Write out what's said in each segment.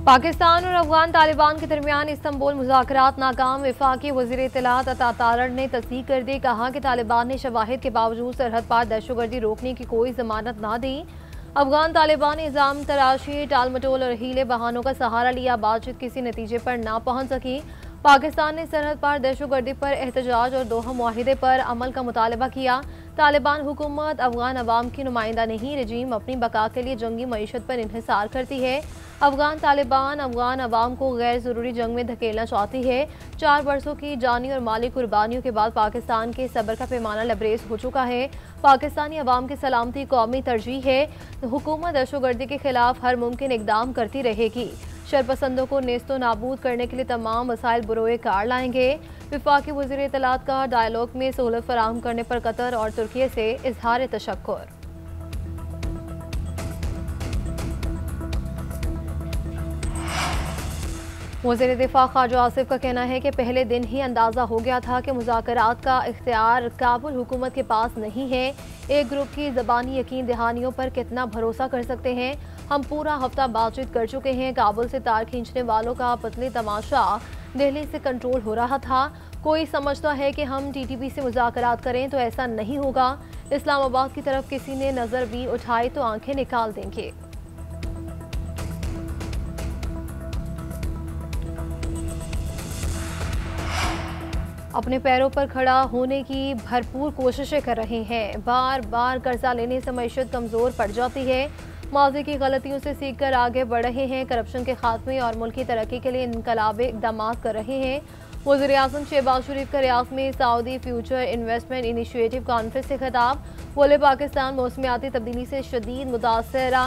पाकिस्तान और अफगान तालिबान के दरमियान इस्तंबुल मुज़ाकरात नाकाम। वफाकी वज़ीर इत्तलात अता तारड़ ने तस्दीक कर दी। कहा कि तालिबान ने शवाहिद के बावजूद सरहद पार दहशतगर्दी रोकने की कोई जमानत ना दी। अफगान तालिबान ने इल्जाम तराशी, टाल मटोल और हीले बहानों का सहारा लिया। बातचीत किसी नतीजे पर ना पहुंच सकी। पाकिस्तान ने सरहद पार दहशतगर्दी पर एहतजाज और दोहा मुआहिदे पर अमल का मुतालबा किया। तालिबान हुकूमत अफगान अवाम की नुमाइंदा नहीं। रजीम अपनी बका के लिए जंगी मईशत पर इन्हिसार करती है। अफगान तालिबान अफगान अवाम को गैर ज़रूरी जंग में धकेलना चाहती है। 4 बरसों की जानी और माली कुर्बानियों के बाद पाकिस्तान के सब्र का पैमाना लबरेज हो चुका है। पाकिस्तानी अवाम की सलामती कौमी तरजीह है। हुकूमत दहशतगर्दी के खिलाफ हर मुमकिन इकदाम करती रहेगी। शरपसंदों को नेस्तो नाबूद करने के लिए तमाम वसाइल बुरोए कार लाएंगे। वफाकी वज़ीर इत्तलात का डायलॉग में सहूलत फराहम करने पर कतर और तुर्की से इजहार तशक्कुर। वज़ीर दिफा ख्वाजा आसिफ का कहना है कि पहले दिन ही अंदाज़ा हो गया था कि मुज़ाकरात का इख्तियार काबुल हुकूमत के पास नहीं है। एक ग्रुप की ज़बानी यकीन दहानियों पर कितना भरोसा कर सकते हैं। हम पूरा हफ्ता बातचीत कर चुके हैं। काबुल से तार खींचने वालों का पतली तमाशा दिल्ली से कंट्रोल हो रहा था। कोई समझता है कि हम TTP से मुज़ाकरात करें तो ऐसा नहीं होगा। इस्लामाबाद की तरफ किसी ने नज़र भी उठाई तो आंखें निकाल देंगे। अपने पैरों पर खड़ा होने की भरपूर कोशिशें कर रहे हैं। बार बार कर्जा लेने से मईशत कमज़ोर पड़ जाती है। माज़ी की गलतियों से सीखकर आगे बढ़ रहे हैं। करप्शन के खात्मे और मुल्क की तरक्की के लिए इनकलाबी इक़दाम कर रहे हैं। वज़ीर आज़म शहबाज शरीफ का रियाद में Saudi future investment initiative conference से खिताब। बोले पाकिस्तान मौसमियाती तब्दीली से शदीद मुतासरा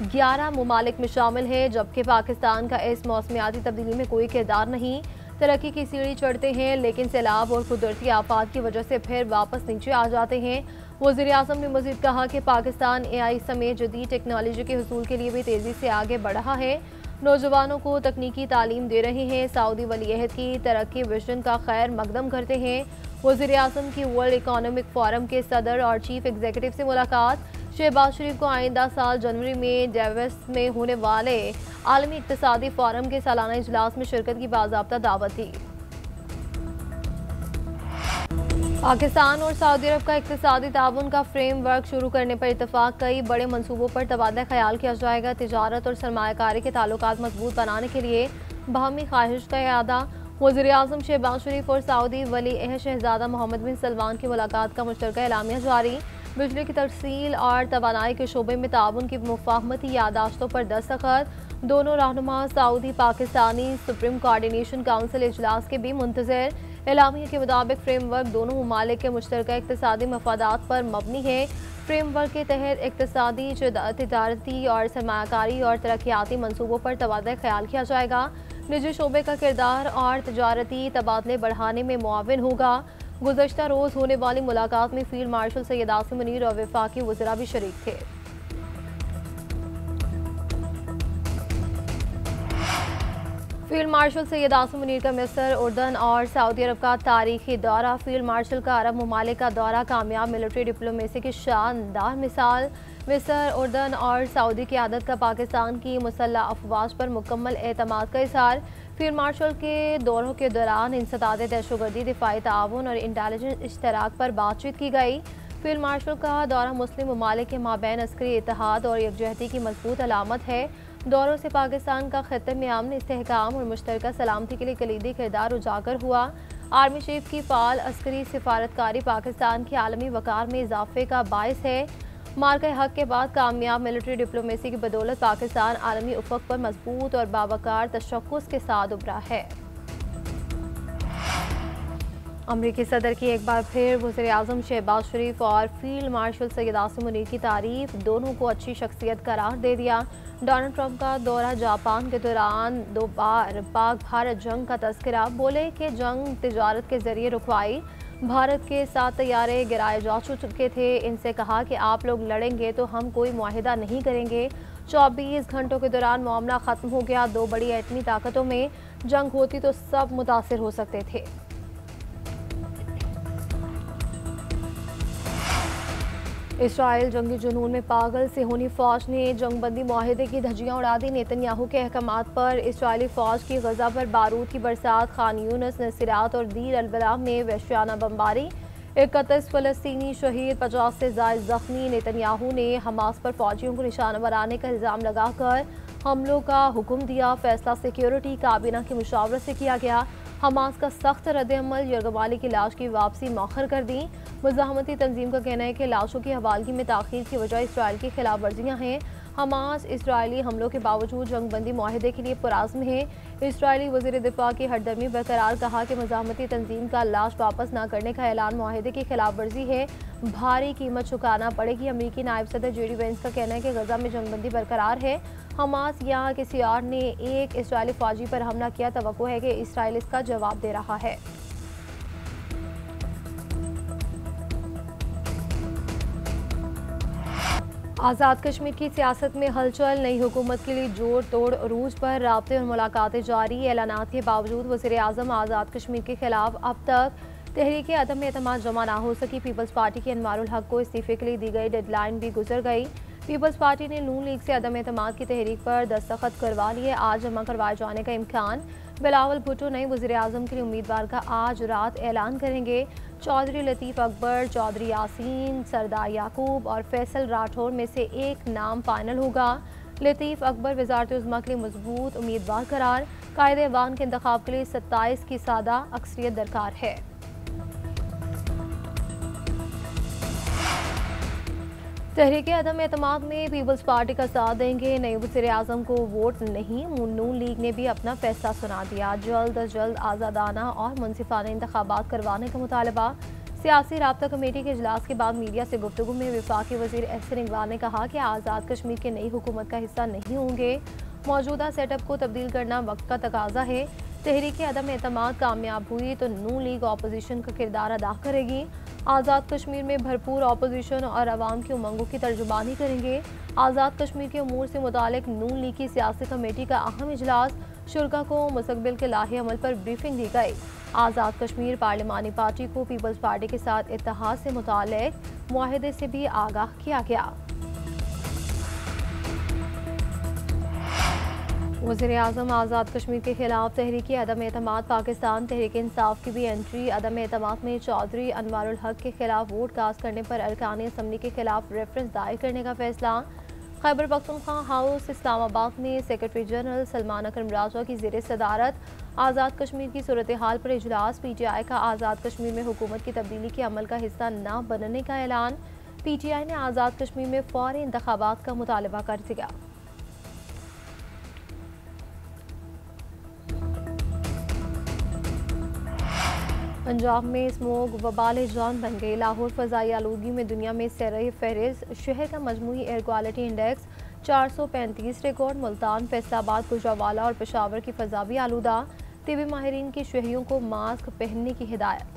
11 ममालिक में शामिल है, जबकि पाकिस्तान का इस मौसमियाती तब्दीली में कोई किरदार नहीं। तरक्की की सीढ़ी चढ़ते हैं लेकिन सैलाब और कुदरती आफात की वजह से फिर वापस नीचे आ जाते हैं। वज़ीर आज़म ने मज़ीद कहा कि पाकिस्तान AI समेत जदीद टेक्नोलॉजी के हुसूल के लिए भी तेज़ी से आगे बढ़ रहा है। नौजवानों को तकनीकी तालीम दे रहे हैं। सऊदी वलीअहद की तरक्की विजन का खैर मकदम करते हैं। वज़ीर आज़म की वर्ल्ड इकोनॉमिक फोरम के सदर और चीफ एग्जीक्यूटिव से मुलाकात। शहबाज शरीफ को आइंदा साल जनवरी में डेवस में होने वाले आलमी इक़्तिसादी फोरम के सालाना इजलास में शिरकत की बाज़ाब्ता दावत थी। पाकिस्तान और सऊदी अरब का इक़्तिसादी ताउन का फ्रेमवर्क शुरू करने पर इत्तफाक। कई बड़े मनसूबों पर तबादला ख्याल किया जाएगा। तिजारत और सरमायाकारी के ताल्लुकात मजबूत बनाने के लिए बाहमी ख्वाहिश का इरादा। वज़ीर आज़म शहबाज शरीफ और सऊदी वली-अहद शहजादा मोहम्मद बिन सलमान की मुलाकात का मुश्तरका एलामिया जारी। बिजली की तरसील और तवानाई के शोबे में ताउन की मुफाहमती यादाश्तों पर दस्तखत। दोनों रहनुमा Saudi Pakistani supreme coordination council इजलास के भी मुंतज़र। एलामिया के मुताबिक फ्रेमवर्क दोनों ममालिक के मुश्तरका इक़्तिसादी मफादात पर मबनी है। फ्रेमवर्क के तहत इक़्तिसादी, तिजारती और सरमायाकारी और तरक्याती मनसूबों पर तबादला ख्याल किया जाएगा। निजी शोबे का किरदार और तिजारती तबादले बढ़ाने में मुआविन होगा। गुज़श्ता रोज़ होने वाली मुलाकात में फील्ड मार्शल सैयद आसिम मुनीर और वफाकी वज़रा भी शरीक थे। फील्ड मार्शल सैयद आसिम मुनीर का मिस्र, उर्दन और सऊदी अरब का तारीखी दौरा। फील्ड मार्शल का अरब ममालिक का दौरा कामयाब मिलिट्री डिप्लोमेसी की शानदार मिसाल। मिस्र, उर्दन और सऊदी क़यादत का पाकिस्तान की मुसल्लह अफवाज पर मुकम्मल एतमाद का इज़हार। फील्ड मार्शल के दौरों के दौरान इंसदाद दहशतगर्दी, दिफाई ताउन और इंटेलिजेंस इश्तराक पर बातचीत की गई। फील्ड मार्शल का दौरा मुस्लिम ममालिक के माबैन अस्करी इत्तेहाद और यकजहती की मजबूत अलामत है। दौरों से पाकिस्तान का खत्ते में अमन, इस्तेहकाम और मुश्तरका सलामती के लिए कलीदी किरदार उजागर हुआ। आर्मी चीफ की फ़ाल अस्करी सिफारतकारी पाकिस्तान की आलमी वक़ार में इजाफे का बायस है। मार्के हक के बाद कामयाब मिलिट्री डिप्लोमेसी की बदौलत पाकिस्तान आलमी उफ़क़ पर मजबूत और बावकार तशक्कुस के साथ उभरा है। अमरीकी सदर की एक बार फिर वज़ीर आज़म शहबाज शरीफ और फील्ड मार्शल सैयद आसिम मुनीर की तारीफ। दोनों को अच्छी शख्सियत करार दे दिया। डोनाल्ड ट्रंप का दौरा जापान के दौरान 2 बार पाक भारत जंग का तज़किरा। बोले कि जंग तिजारत के जरिए रुकवाई। भारत के 7 तैयारे गिराए जा चुके थे। इनसे कहा कि आप लोग लड़ेंगे तो हम कोई मुआहिदा नहीं करेंगे। 24 घंटों के दौरान मामला ख़त्म हो गया। 2 बड़ी एटमी ताकतों में जंग होती तो सब मुतासिर हो सकते थे। इसराइल जंगी जुनून में पागल सिहोनी फौज ने जंगबंदी माहिदे की धज्जियां उड़ा दी। नेतन्याहू के अहकामात पर इसराइली फौज की गजा पर बारूद की बरसात, खान यूनिस, नसीरात और दीर अल-बलाह में वहशियाना बमबारी, 31 फलस्तीनी शहीद, 50 से ज्यादा जख्मी। नेतन्याहू ने हमास पर फौजियों को निशाना बनाने का इल्जाम लगाकर हमलों का हुक्म दिया। फैसला सिक्योरिटी काबीना की मुशावरत से किया गया। हमास का सख्त रद्द-ए-अमल, यरगमाली की लाश की वापसी मौखर कर दी। मुजाहमती तंजीम का कहना है कि लाशों की हवालगी में ताखीर की वजह इसराइल की खिलाफ वर्जियाँ हैं। हमास इसराइली हमलों के बावजूद जंगबंदी माहिदे के लिए पुराज़्म है। इसराइली वज़ीर दिफा की हरदमी बरकरार, कहा कि मुजाहमती तंजीम का लाश वापस न करने का ऐलान माहिदे की खिलाफ वर्जी है, भारी कीमत चुकाना पड़ेगी। अमरीकी नायब सदर जेडी वेंस का कहना है कि गजा में जंगबंदी बरकरार है। हमास यहाँ के सीआर ने एक इसराइली फौजी पर हमला किया, तवक्को है कि इसराइल इसका जवाब दे रहा है। आज़ाद कश्मीर की सियासत में हलचल, नई हुकूमत के लिए जोड़ तोड़ अरूज पर राब्ते और मुलाकातें जारी। ऐलानात के बावजूद वज़ीर आज़म आज़ाद कश्मीर के खिलाफ अब तक तहरीक अदम एतमाद जमा ना हो सकी। पीपल्स पार्टी के अनवारुल हक को इस्तीफे के लिए दी गई डेडलाइन भी गुजर गई। पीपल्स पार्टी ने नून लीग से अदम एतमाद की तहरीक पर दस्तखत करवा लिए। आज जमा करवाए जाने का इम्कान। बिलावल भुट्टो नए वज़ीर आज़म के लिए उम्मीदवार का आज रात ऐलान करेंगे। चौधरी लतीफ़ अकबर, चौधरी यासीन, सरदार याकूब और फैसल राठौर में से एक नाम फाइनल होगा। लतीफ़ अकबर वज़ारत उज़्मा के लिए मजबूत उम्मीदवार करार। कायदे-ए-वान के इंतखाब के लिए 27 की सादा अक्सरियत दरकार है। तहरीक अदम एतमाद में पीपल्स पार्टी का साथ देंगे। नए वज़ीर आज़म को वोट नहीं, नून लीग ने भी अपना फैसला सुना दिया। जल्द अज जल्द आज़ादाना और मुनसिफाना इंतखाबात करवाने का मुतालबा। सियासी राब्ता कमेटी के इजलास के बाद मीडिया से गुफ्तगू में वफाकी वज़ीर एहसन इकबाल ने कहा कि आज़ाद कश्मीर के नई हुकूमत का हिस्सा नहीं होंगे। मौजूदा सेटअप को तब्दील करना वक्त का तकाजा है। तहरीक अदम एतमाद कामयाब हुई तो नून लीग अपोजिशन का किरदार अदा करेगी। आज़ाद कश्मीर में भरपूर अपोजिशन और अवाम की उमंगों की तर्जुमानी करेंगे। आज़ाद कश्मीर के उमूर से मुतालिक नून लीग की सियासी कमेटी का अहम इजलास, शुरा को मुस्तकबिल के लाहे अमल पर ब्रीफिंग दी गई। आज़ाद कश्मीर पार्लिमानी पार्टी को पीपल्स पार्टी के साथ इत्तेहाद से मुताल्लिक मुआहदे से भी आगाह किया गया। वज़ीर आज़म आज़ाद कश्मीर के खिलाफ तहरीक अदम एतमाद, पाकिस्तान तहरीक इंसाफ की भी एंट्री। अदम एतमाद में चौधरी अनवारुल हक के खिलाफ वोट कास्ट करने पर अरकान असम्बली के खिलाफ रेफरेंस दायर करने का फैसला। खैबर पख्तूनख्वा हाउस इस्लामाबाद में सेक्रेटरी जनरल सलमान अकरम राजा की ज़ेर सदारत आज़ाद कश्मीर की सूरत हाल पर इजलास। PTI का आज़ाद कश्मीर में हुकूमत की तब्दीली के अमल का हिस्सा न बनने का ऐलान। PTI ने आज़ाद कश्मीर में फौरी इंतखाबात का मुतालबा कर दिया। पंजाब में स्मोक वबाल जान बन गई। लाहौर फ़ज़ाई आलूगी में दुनिया में सरह फहरिस्त। शहर का मजमूई air quality index 435 record. Multan, Faisalabad, Gujranwala और पेशावर की फ़ज़ा भी आलूदा। तिबी माहिरीन की शहरियों को मास्क पहनने की हिदायत।